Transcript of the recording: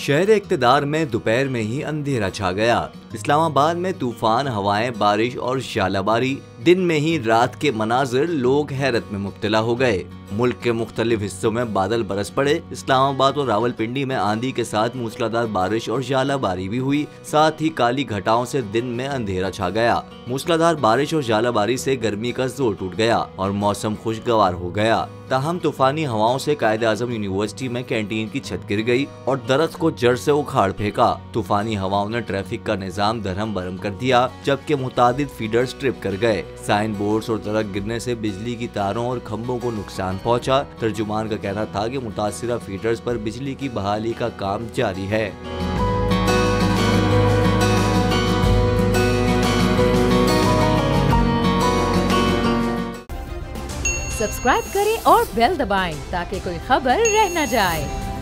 शहर इक़्तिदार में दोपहर में ही अंधेरा छा गया। इस्लामाबाद में तूफान, हवाएं, बारिश और शालाबारी। दिन में ही रात के मनाजिर, लोग हैरत में मुब्तला हो गए। मुल्क के मुख्तलिफ हिस्सों में बादल बरस पड़े। इस्लामाबाद और रावलपिंडी में आंधी के साथ मूसलाधार बारिश और शालाबारी भी हुई। साथ ही काली घटाओं से दिन में अंधेरा छा गया। मूसलाधार बारिश और शालाबारी से गर्मी का जोर टूट गया और मौसम खुशगवार हो गया। ताहम तूफानी हवाओं से कायद-ए-आज़म यूनिवर्सिटी में कैंटीन की छत गिर गई और दरख्त को जड़ से उखाड़ फेंका। तूफानी हवाओं ने ट्रैफिक का निजाम दरहम बरहम कर दिया, जबकि मुतादिद फीडर्स ट्रिप कर गए। साइन बोर्ड्स और दरख्त गिरने से बिजली की तारों और खंभों को नुकसान पहुंचा। तर्जुमान का कहना था कि मुतासिरा फीडर्स पर बिजली की बहाली का काम जारी है। सब्सक्राइब करें और बेल दबाएं ताकि कोई खबर रह न जाए।